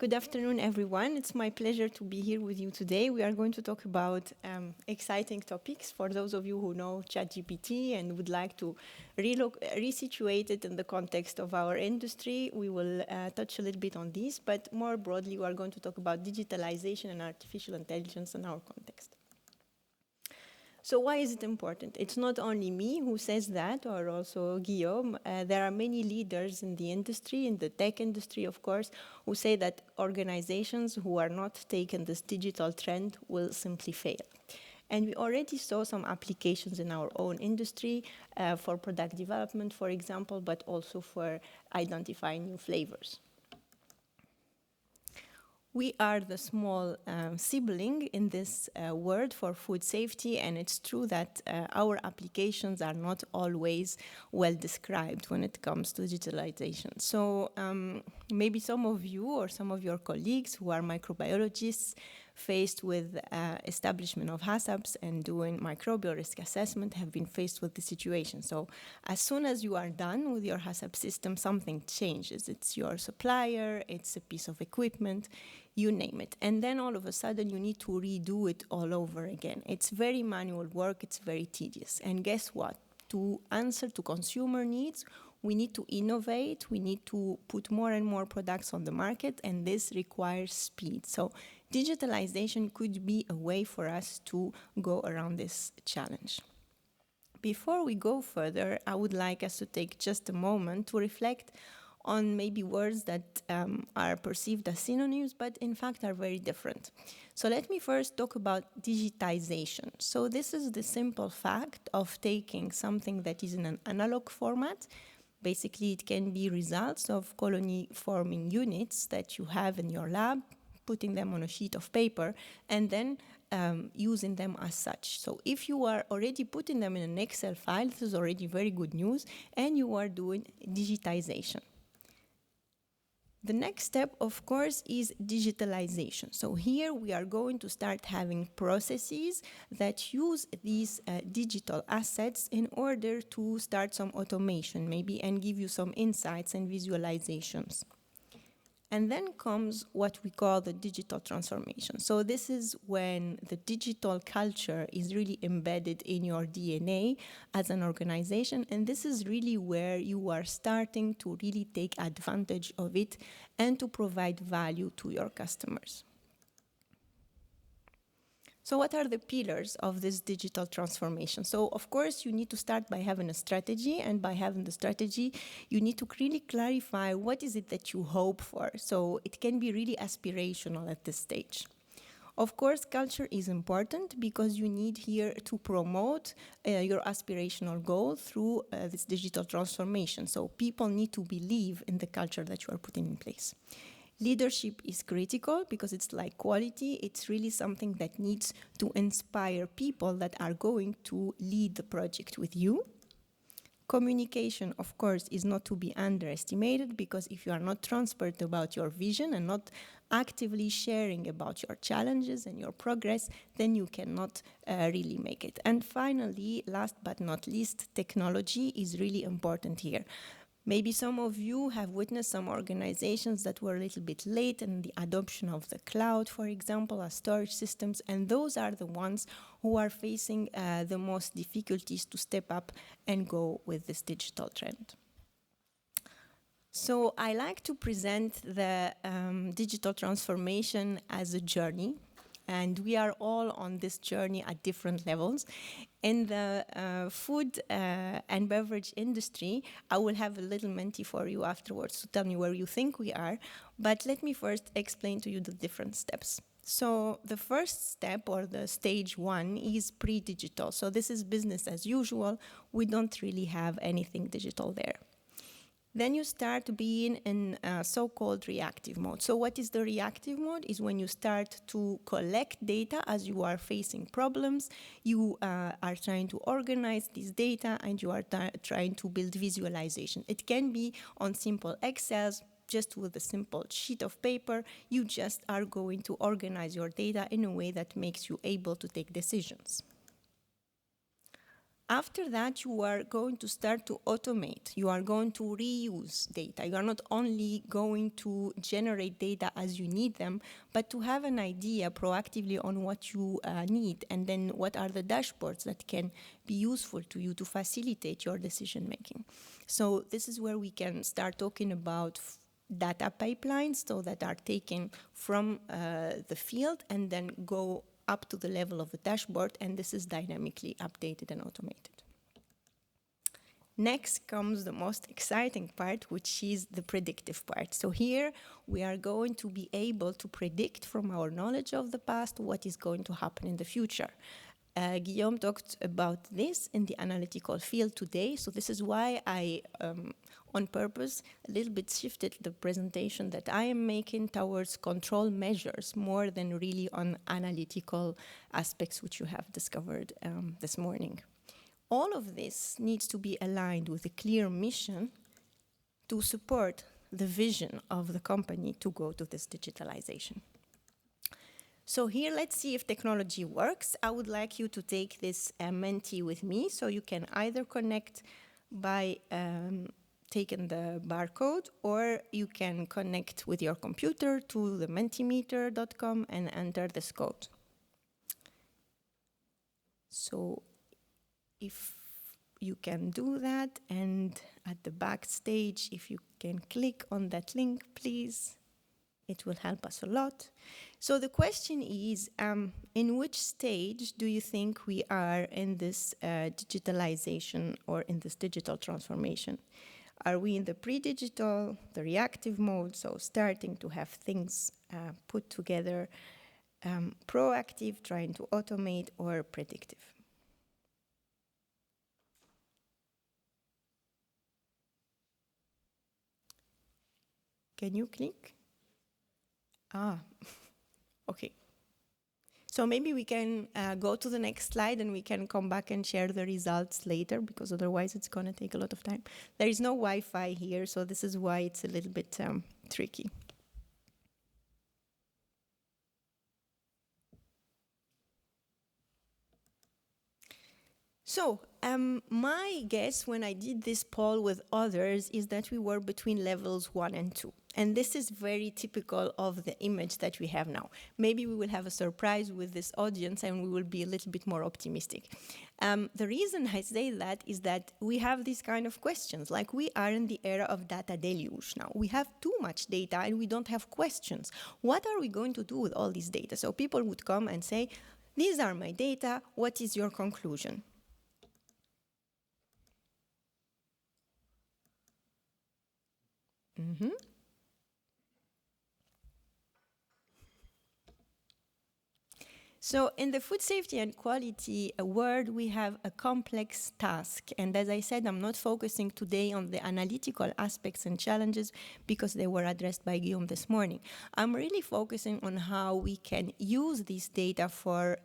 Good afternoon, everyone. It's my pleasure to be here with you today. We are going to talk about exciting topics for those of you who know ChatGPT and would like to resituate it in the context of our industry. We will touch a little bit on this, but more broadly, we are going to talk about digitalization and artificial intelligence in our context. So why is it important? It's not only me who says that, or also Guillaume. There are many leaders in the industry, in the tech industry, of course, who say that organizations who are not taking this digital trend will simply fail. And we already saw some applications in our own industry for product development, for example, but also for identifying new flavors. We are the small sibling in this word for food safety, and it's true that our applications are not always well described when it comes to digitalization. So maybe some of you or some of your colleagues who are microbiologists faced with establishment of HACCPs and doing microbial risk assessment have been faced with the situation. So as soon as you are done with your HACCP system, something changes. It's your supplier, it's a piece of equipment, you name it. And then all of a sudden you need to redo it all over again. It's very manual work, it's very tedious. And guess what? To answer to consumer needs, we need to innovate, we need to put more and more products on the market, and this requires speed. So digitalization could be a way for us to go around this challenge. Before we go further, I would like us to take just a moment to reflect on maybe words that are perceived as synonyms, but in fact are very different. So let me first talk about digitization. So this is the simple fact of taking something that is in an analog format. Basically, it can be results of colony-forming units that you have in your lab, putting them on a sheet of paper, and then using them as such. So if you are already putting them in an Excel file, this is already very good news, and you are doing digitization. The next step, of course, is digitalization. So here we are going to start having processes that use these digital assets in order to start some automation, maybe, and give you some insights and visualizations. And then comes what we call the digital transformation. So this is when the digital culture is really embedded in your DNA as an organization, and this is really where you are starting to really take advantage of it and to provide value to your customers. So what are the pillars of this digital transformation? So of course you need to start by having a strategy, and by having the strategy you need to really clarify what is it that you hope for. So it can be really aspirational at this stage. Of course, culture is important because you need here to promote your aspirational goal through this digital transformation. So people need to believe in the culture that you are putting in place. Leadership is critical because it's like quality. It's really something that needs to inspire people that are going to lead the project with you. Communication, of course, is not to be underestimated, because if you are not transparent about your vision and not actively sharing about your challenges and your progress, then you cannot really make it. And finally, last but not least, technology is really important here. Maybe some of you have witnessed some organizations that were a little bit late in the adoption of the cloud, for example, as storage systems, and those are the ones who are facing the most difficulties to step up and go with this digital trend. So I like to present the digital transformation as a journey, and we are all on this journey at different levels. In the food and beverage industry, I will have a little Menti for you afterwards to tell me where you think we are, but let me first explain to you the different steps. So the first step, or the stage one, is pre-digital. So this is business as usual. We don't really have anything digital there. Then you start being in so-called reactive mode. So what is the reactive mode? Is when you start to collect data as you are facing problems. You are trying to organize this data, and you are trying to build visualization. It can be on simple Excels, just with a simple sheet of paper. You just are going to organize your data in a way that makes you able to take decisions. After that, you are going to start to automate. You are going to reuse data. You are not only going to generate data as you need them, but to have an idea proactively on what you need, and then what are the dashboards that can be useful to you to facilitate your decision making. So this is where we can start talking about data pipelines, so that are taken from the field and then go up to the level of the dashboard, and this is dynamically updated and automated. Next comes the most exciting part, which is the predictive part. So here we are going to be able to predict from our knowledge of the past what is going to happen in the future. Guillaume talked about this in the analytical field today, so this is why I, on purpose, a little bit shifted the presentation that I am making towards control measures more than really on analytical aspects, which you have discovered this morning. All of this needs to be aligned with a clear mission to support the vision of the company to go to this digitalization. So here, let's see if technology works. I would like you to take this Menti with me, so you can either connect by taking the barcode, or you can connect with your computer to the mentimeter.com and enter this code. So if you can do that, and at the backstage, if you can click on that link, please, it will help us a lot. So the question is, in which stage do you think we are in this digitalization or in this digital transformation? Are we in the pre-digital, the reactive mode, so starting to have things put together, proactive, trying to automate, or predictive? Can you click? Okay. So maybe we can go to the next slide and we can come back and share the results later, because otherwise it's going to take a lot of time. There is no Wi-Fi here, so this is why it's a little bit tricky. So my guess when I did this poll with others is that we were between levels 1 and 2. And this is very typical of the image that we have now. Maybe we will have a surprise with this audience and we will be a little bit more optimistic. The reason I say that is that we have these kind of questions. Like, we are in the era of data deluge now. We have too much data and we don't have questions. What are we going to do with all this data? So people would come and say, these are my data, what is your conclusion? Mm-hmm. So in the food safety and quality world, we have a complex task. And as I said, I'm not focusing today on the analytical aspects and challenges because they were addressed by Guillaume this morning. I'm really focusing on how we can use this data for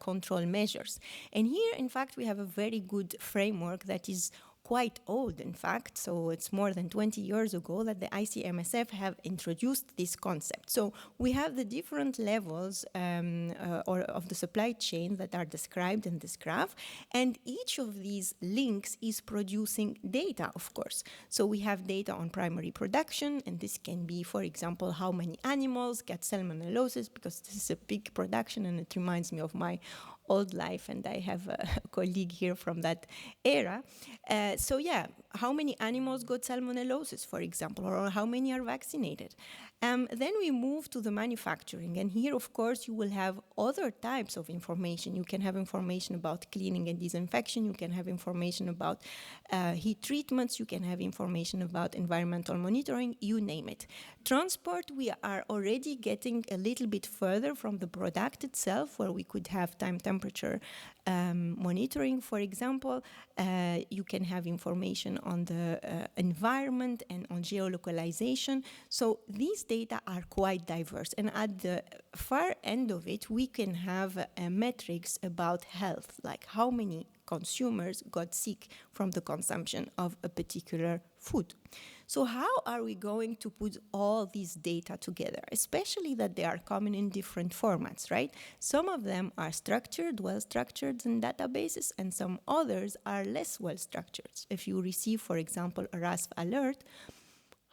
control measures. And here, in fact, we have a very good framework that is quite old, in fact, so it's more than 20 years ago that the ICMSF have introduced this concept. So we have the different levels or of the supply chain that are described in this graph, and each of these links is producing data, of course. So we have data on primary production, and this can be, for example, how many animals get salmonellosis, because this is a big production and it reminds me of my old life, and I have a colleague here from that era. So yeah, how many animals got salmonellosis, for example, or how many are vaccinated? Then we move to the manufacturing, and here, of course, you will have other types of information. You can have information about cleaning and disinfection, you can have information about heat treatments, you can have information about environmental monitoring, you name it. Transport, we are already getting a little bit further from the product itself, where we could have time temperature monitoring, for example. You can have information on the environment and on geolocalization. So these data are quite diverse. And at the far end of it, we can have metrics about health, like how many consumers got sick from the consumption of a particular food. So how are we going to put all these data together, especially that they are coming in different formats, right? Some of them are structured, well-structured in databases, and some others are less well-structured. If you receive, for example, a RASP alert,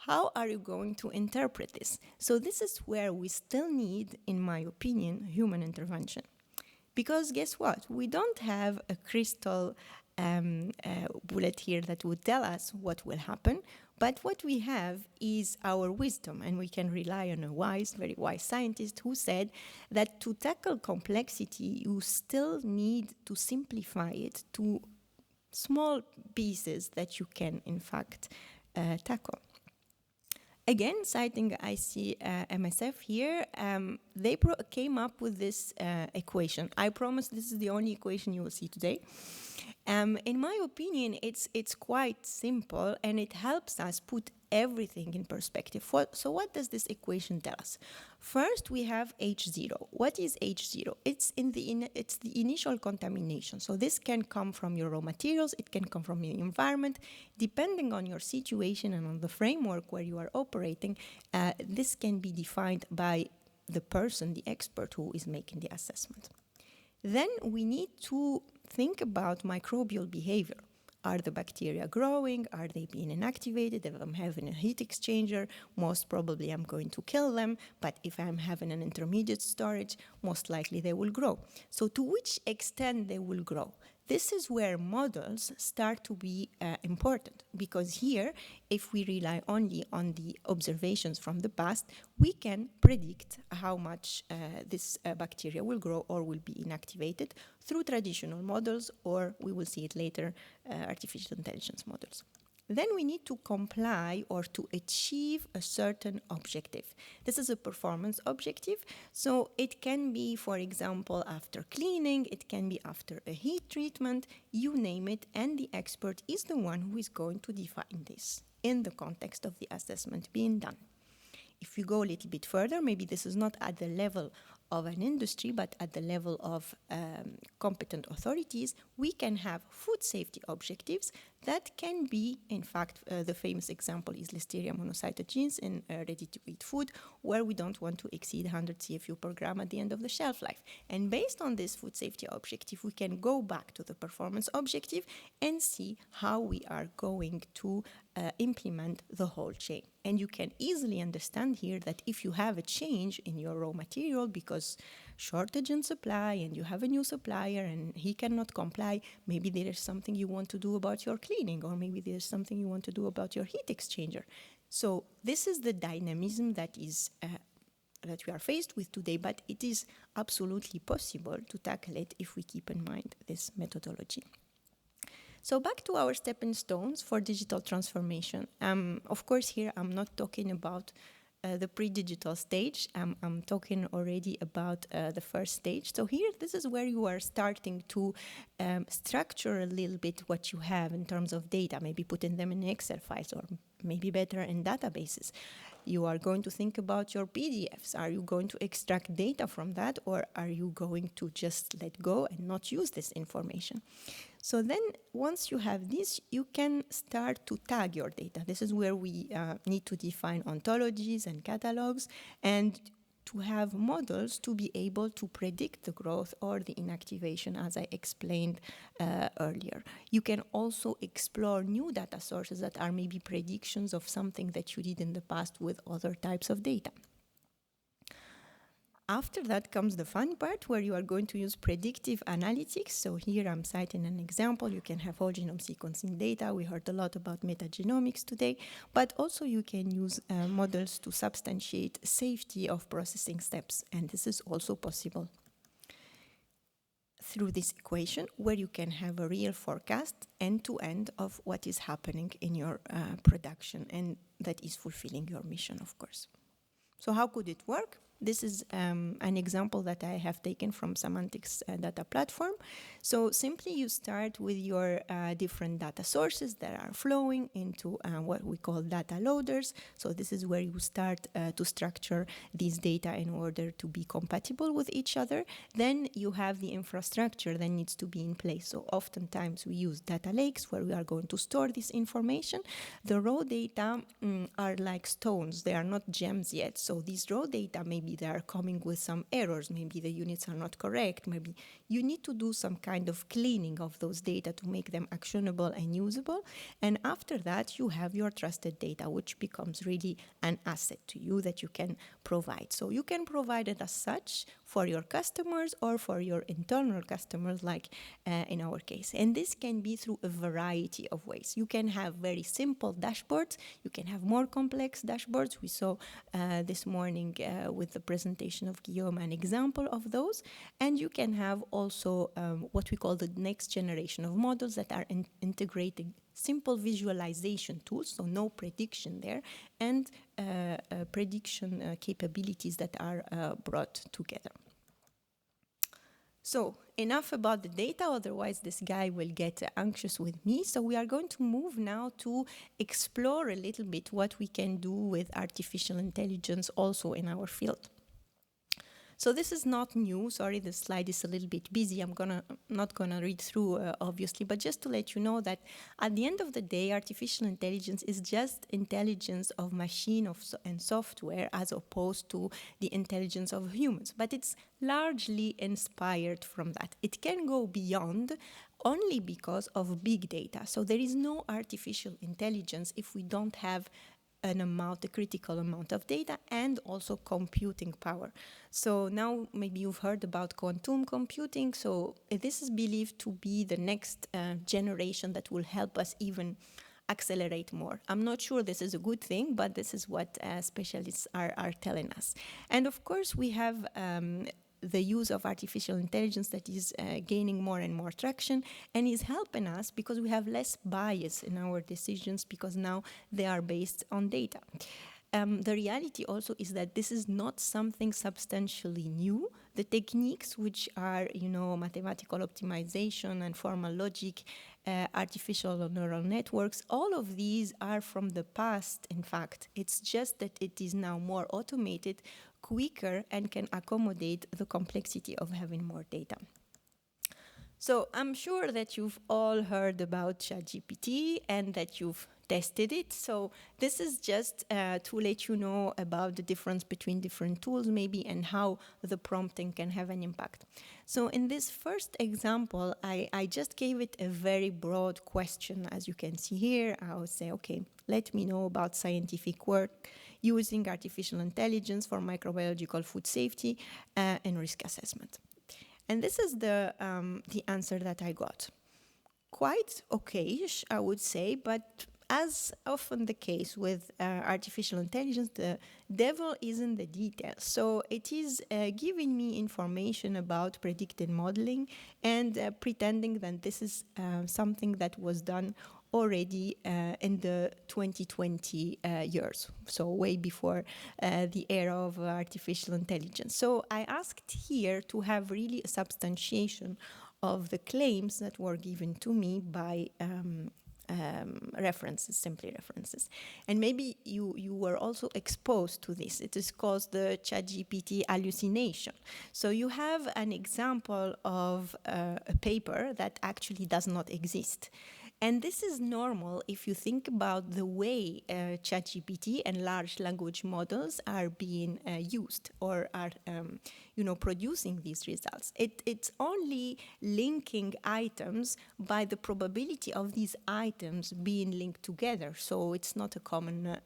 how are you going to interpret this? So this is where we still need, in my opinion, human intervention. Because guess what? We don't have a crystal bullet here that would tell us what will happen, but what we have is our wisdom, and we can rely on a very wise scientist who said that to tackle complexity, you still need to simplify it to small pieces that you can, in fact, tackle. Again, citing ICMSF here, they came up with this equation. I promise this is the only equation you will see today. In my opinion, it's quite simple, and it helps us put everything in perspective. So what does this equation tell us? First, we have H0. What is H0? It's the initial contamination. So this can come from your raw materials, it can come from your environment. Depending on your situation and on the framework where you are operating, this can be defined by the person, the expert who is making the assessment. Then we need to think about microbial behavior. Are the bacteria growing? Are they being inactivated? If I'm having a heat exchanger, most probably I'm going to kill them. But if I'm having an intermediate storage, most likely they will grow. So to which extent they will grow? This is where models start to be important, because here, if we rely only on the observations from the past, we can predict how much this bacteria will grow or will be inactivated through traditional models, or we will see it later, artificial intelligence models. Then we need to comply or to achieve a certain objective. This is a performance objective, so it can be, for example, after cleaning, it can be after a heat treatment, you name it, and the expert is the one who is going to define this in the context of the assessment being done. If you go a little bit further, maybe this is not at the level of an industry, but at the level of competent authorities, we can have food safety objectives that can be, in fact, the famous example is Listeria monocytogenes in ready-to-eat food, where we don't want to exceed 100 CFU per gram at the end of the shelf life. And based on this food safety objective, we can go back to the performance objective and see how we are going to implement the whole chain. And you can easily understand here that if you have a change in your raw material because shortage in supply and you have a new supplier and he cannot comply, maybe there is something you want to do about your cleaning, or maybe there's something you want to do about your heat exchanger. So this is the dynamism that is that we are faced with today, but it is absolutely possible to tackle it if we keep in mind this methodology. So back to our stepping stones for digital transformation. Of course, here I'm not talking about the pre-digital stage. I'm talking already about the first stage. So here, this is where you are starting to structure a little bit what you have in terms of data, maybe putting them in Excel files or maybe better in databases. You are going to think about your PDFs. Are you going to extract data from that, or are you going to just let go and not use this information? So then once you have this, you can start to tag your data. This is where we need to define ontologies and catalogs and to have models to be able to predict the growth or the inactivation, as I explained earlier. You can also explore new data sources that are maybe predictions of something that you did in the past with other types of data. After that comes the fun part, where you are going to use predictive analytics. So here I'm citing an example. You can have whole genome sequencing data. We heard a lot about metagenomics today, but also you can use models to substantiate safety of processing steps, and this is also possible through this equation, where you can have a real forecast end-to-end of what is happening in your production, and that is fulfilling your mission, of course. So how could it work? This is an example that I have taken from Semantics Data Platform. So simply you start with your different data sources that are flowing into what we call data loaders. So this is where you start to structure these data in order to be compatible with each other. Then you have the infrastructure that needs to be in place. So oftentimes we use data lakes where we are going to store this information. The raw data are like stones. They are not gems yet. So these raw data, maybe they are coming with some errors. Maybe the units are not correct. Maybe you need to do some kind of cleaning of those data to make them actionable and usable. And after that, you have your trusted data, which becomes really an asset to you that you can provide. So you can provide it as such for your customers or for your internal customers, like in our case. And this can be through a variety of ways. You can have very simple dashboards. You can have more complex dashboards. We saw this morning with the presentation of Guillaume an example of those. And you can have also what we call the next generation of models that are integrating simple visualization tools, so no prediction there, and prediction capabilities that are brought together. So enough about the data, otherwise this guy will get anxious with me. So we are going to move now to explore a little bit what we can do with artificial intelligence also in our field. So this is not new. Sorry, the slide is a little bit busy. I'm not gonna read through, obviously, but just to let you know that at the end of the day, artificial intelligence is just intelligence of machine and software as opposed to the intelligence of humans. But it's largely inspired from that. It can go beyond only because of big data. So there is no artificial intelligence if we don't have a critical amount of data and also computing power. So now maybe you've heard about quantum computing. So this is believed to be the next generation that will help us even accelerate more. I'm not sure this is a good thing, but this is what specialists are telling us. And of course, we have the use of artificial intelligence that is gaining more and more traction and is helping us because we have less bias in our decisions because now they are based on data. The reality also is that this is not something substantially new. The techniques which are, mathematical optimization and formal logic, artificial neural networks, all of these are from the past, in fact. It's just that it is now more automated, quicker, and can accommodate the complexity of having more data. So I'm sure that you've all heard about ChatGPT and that you've tested it. So this is just to let you know about the difference between different tools maybe and how the prompting can have an impact. So in this first example, I just gave it a very broad question. As you can see here, I would say, okay, let me know about scientific work using artificial intelligence for microbiological food safety and risk assessment. And this is the answer that I got. Quite okay-ish, I would say, but as often the case with artificial intelligence, the devil is in the details. So it is giving me information about predictive modeling and pretending that this is something that was done already in the 2020 years, so way before the era of artificial intelligence. So I asked here to have really a substantiation of the claims that were given to me by references, simply references. And maybe you were also exposed to this. It is called the ChatGPT hallucination. So you have an example of a paper that actually does not exist. And this is normal if you think about the way ChatGPT and large language models are being used or are producing these results. It's only linking items by the probability of these items being linked together. So it's not a common,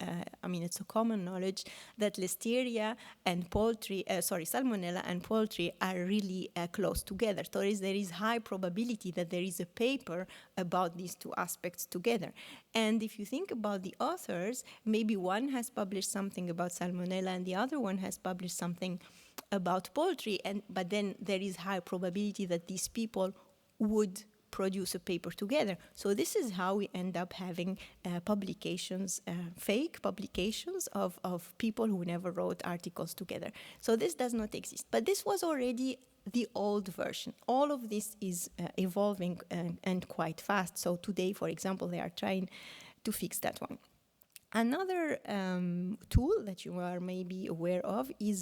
it's a common knowledge that Listeria and Salmonella and poultry are really close together. So there is high probability that there is a paper about these two aspects together. And if you think about the authors, maybe one has published something about Salmonella and the other one has published something about poultry, but then there is high probability that these people would produce a paper together. So this is how we end up having publications, fake publications of people who never wrote articles together. So this does not exist. But this was already the old version. All of this is evolving and quite fast. So today, for example, they are trying to fix that one. Another tool that you are maybe aware of is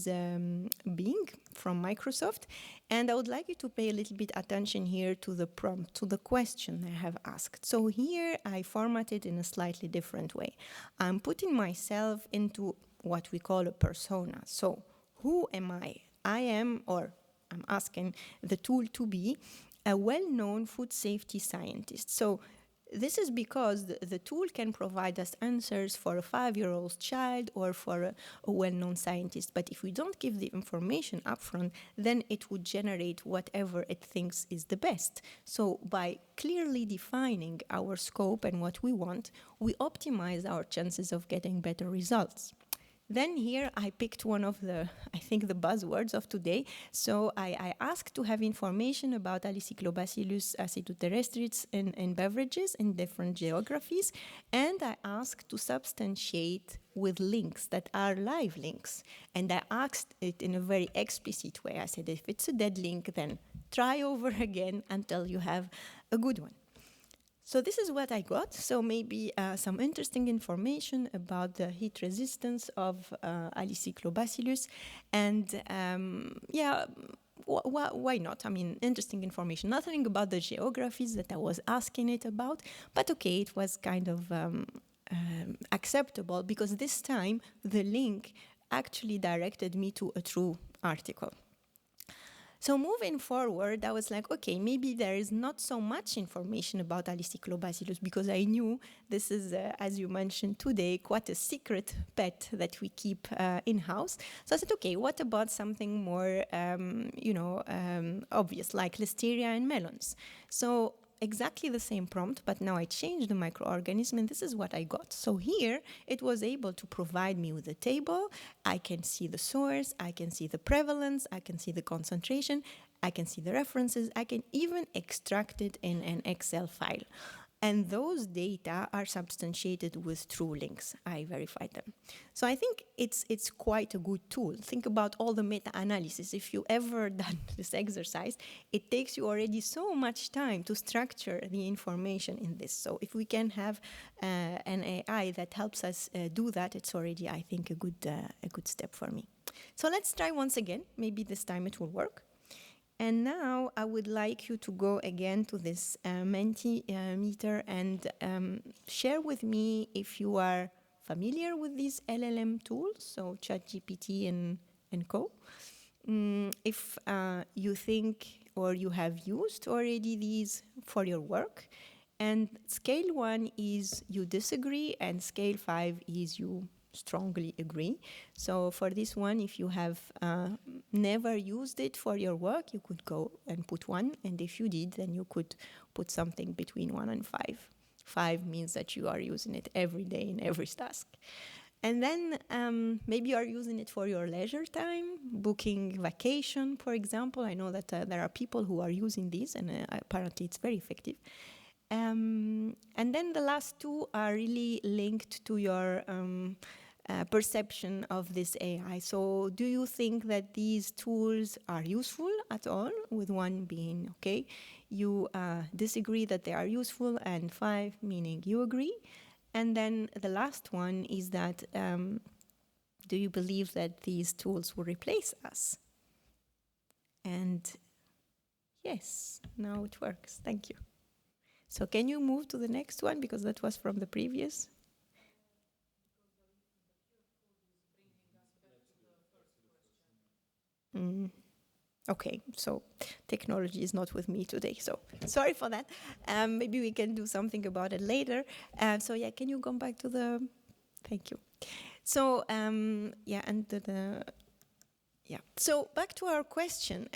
Bing from Microsoft. And I would like you to pay a little bit attention here to the prompt, to the question I have asked. So here I formatted in a slightly different way. I'm putting myself into what we call a persona. So who am I? I am, or I'm asking the tool to be, a well-known food safety scientist. So this is because the tool can provide us answers for a 5-year-old child or for a well-known scientist. But if we don't give the information upfront, then it would generate whatever it thinks is the best. So by clearly defining our scope and what we want, we optimize our chances of getting better results. Then here I picked one of the, I think, the buzzwords of today. So I asked to have information about Lactobacillus acidoterestris in beverages in different geographies. And I asked to substantiate with links that are live links. And I asked it in a very explicit way. I said, if it's a dead link, then try over again until you have a good one. So this is what I got. So maybe some interesting information about the heat resistance of Lactobacillus. And why not? I mean, interesting information. Nothing about the geographies that I was asking it about. But okay, it was kind of acceptable because this time the link actually directed me to a true article. So moving forward, I was like, okay, maybe there is not so much information about Lactobacillus because I knew this is, as you mentioned today, quite a secret pet that we keep in-house. So I said, okay, what about something more, obvious, like Listeria and melons? So exactly the same prompt, but now I changed the microorganism, and this is what I got. So here, it was able to provide me with a table. I can see the source, I can see the prevalence, I can see the concentration, I can see the references, I can even extract it in an Excel file. And those data are substantiated with true links. I verified them. So I think it's quite a good tool. Think about all the meta-analysis. If you ever done this exercise, it takes you already so much time to structure the information in this. So if we can have an AI that helps us do that, it's already, I think, a good step for me. So let's try once again. Maybe this time it will work. And now I would like you to go again to this Mentimeter and share with me if you are familiar with these LLM tools, so ChatGPT and co. If you think or you have used already these for your work. And scale 1 is you disagree, and scale 5 is you strongly agree. So for this one, if you have never used it for your work, you could go and put 1. And if you did, then you could put something between 1 and 5. 5 means that you are using it every day in every task. And then maybe you are using it for your leisure time, booking vacation, for example. I know that there are people who are using these, and apparently it's very effective. And then the last 2 are really linked to your perception of this AI. So do you think that these tools are useful at all, with 1 being, okay, you disagree that they are useful, and 5 meaning you agree? And then the last one is that do you believe that these tools will replace us? And yes, now it works. Thank you. So can you move to the next one, because that was from the previous? Okay, so technology is not with me today, so sorry for that. Maybe we can do something about it later. So yeah, can you come back to the, thank you. So yeah, and so back to our question.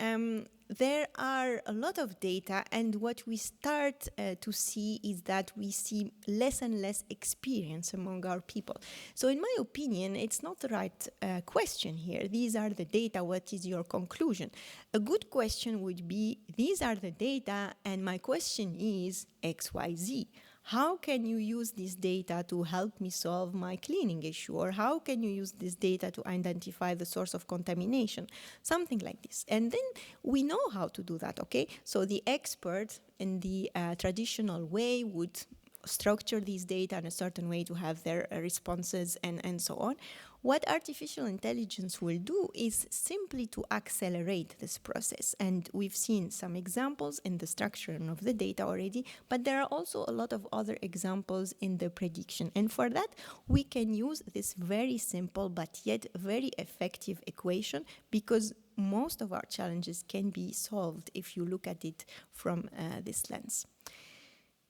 there are a lot of data, and what we start to see is that we see less and less experience among our people. So in my opinion, it's not the right question here. These are the data. What is your conclusion? A good question would be, these are the data, and my question is XYZ. How can you use this data to help me solve my cleaning issue? Or how can you use this data to identify the source of contamination? Something like this. And then we know how to do that, okay? So the expert in the traditional way would structure these data in a certain way to have their responses and so on. What artificial intelligence will do is simply to accelerate this process. And we've seen some examples in the structuring of the data already, but there are also a lot of other examples in the prediction. And for that, we can use this very simple but yet very effective equation, because most of our challenges can be solved if you look at it from this lens.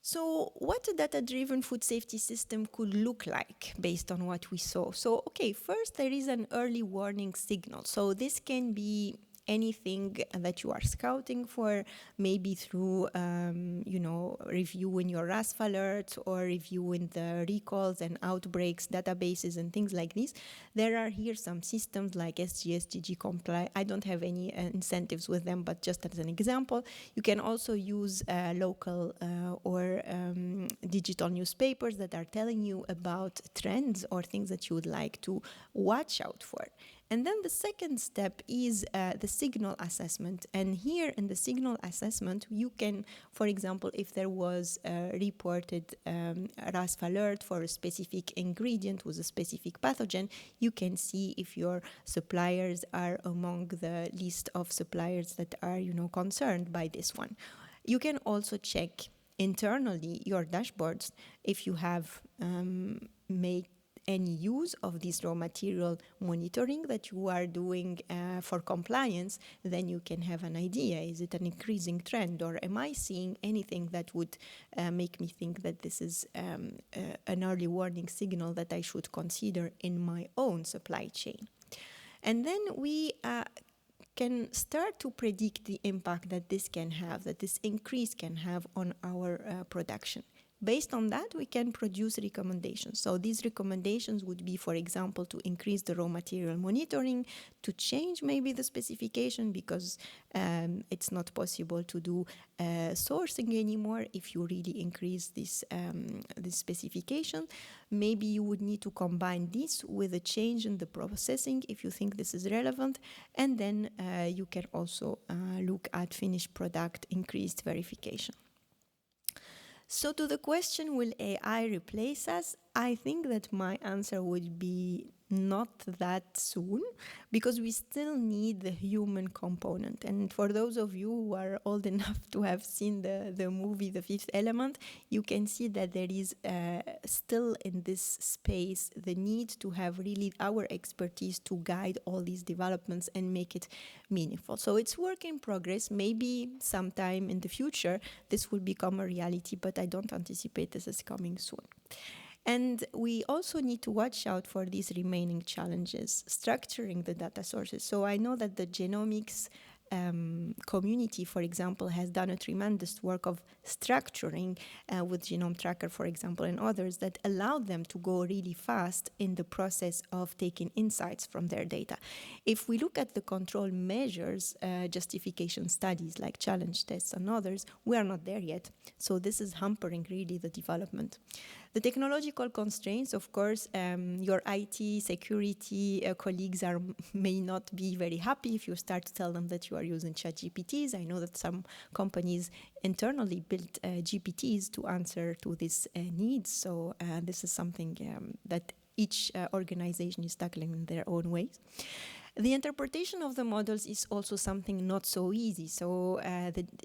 So what a data-driven food safety system could look like based on what we saw. So, okay, first there is an early warning signal. So this can be anything that you are scouting for, maybe through, reviewing your RASF alerts or reviewing the recalls and outbreaks databases and things like this. There are here some systems like SGS, GG Comply. I don't have any incentives with them, but just as an example, you can also use local or digital newspapers that are telling you about trends or things that you would like to watch out for. And then the second step is the signal assessment. And here in the signal assessment, you can, for example, if there was a reported RASF alert for a specific ingredient with a specific pathogen, you can see if your suppliers are among the list of suppliers that are, concerned by this one. You can also check internally your dashboards if you have made any use of this raw material monitoring that you are doing for compliance, then you can have an idea. Is it an increasing trend, or am I seeing anything that would make me think that this is an early warning signal that I should consider in my own supply chain? And then we can start to predict the impact that this can have, that this increase can have on our production. Based on that, we can produce recommendations. So these recommendations would be, for example, to increase the raw material monitoring, to change maybe the specification because it's not possible to do sourcing anymore if you really increase this specification. Maybe you would need to combine this with a change in the processing if you think this is relevant. And then you can also look at finished product increased verification. So to the question, will AI replace us? I think that my answer would be not that soon, because we still need the human component. And for those of you who are old enough to have seen the movie The Fifth Element, you can see that there is still in this space the need to have really our expertise to guide all these developments and make it meaningful. So it's work in progress. Maybe sometime in the future this will become a reality, but I don't anticipate this is coming soon. And we also need to watch out for these remaining challenges, structuring the data sources. So I know that the genomics community, for example, has done a tremendous work of structuring with Genome Tracker, for example, and others that allow them to go really fast in the process of taking insights from their data. If we look at the control measures, justification studies like challenge tests and others, we are not there yet. So this is hampering really the development. The technological constraints, of course, your IT security colleagues may not be very happy if you start to tell them that you are using ChatGPTs. I know that some companies internally built GPTs to answer to these needs. So this is something that each organization is tackling in their own ways. The interpretation of the models is also something not so easy, so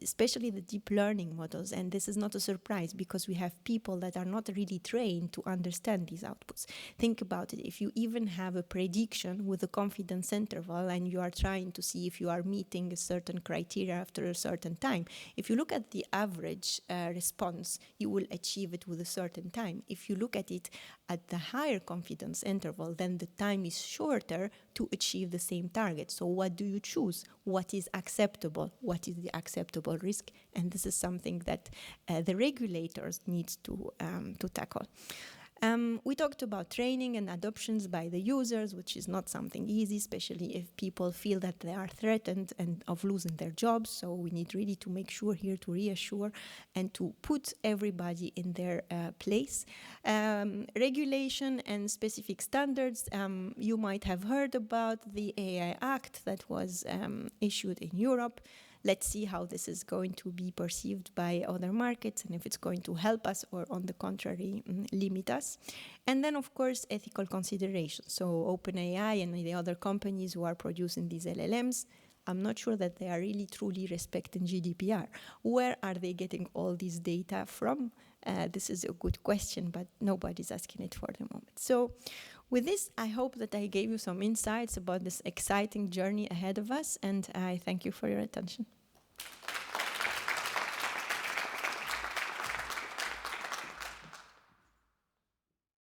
especially the deep learning models, and this is not a surprise because we have people that are not really trained to understand these outputs. Think about it, if you even have a prediction with a confidence interval and you are trying to see if you are meeting a certain criteria after a certain time, if you look at the average response, you will achieve it with a certain time. If you look at it at the higher confidence interval, then the time is shorter to achieve the same target. So what do you choose? What is acceptable? What is the acceptable risk? And this is something that the regulators need to tackle. We talked about training and adoptions by the users, which is not something easy, especially if people feel that they are threatened and of losing their jobs. So we need really to make sure here to reassure and to put everybody in their place. Regulation and specific standards. You might have heard about the AI Act that was issued in Europe. Let's see how this is going to be perceived by other markets and if it's going to help us or, on the contrary, limit us. And then, of course, ethical considerations. So OpenAI and the other companies who are producing these LLMs, I'm not sure that they are really truly respecting GDPR. Where are they getting all this data from? This is a good question, but nobody's asking it for the moment. So with this, I hope that I gave you some insights about this exciting journey ahead of us, and I thank you for your attention.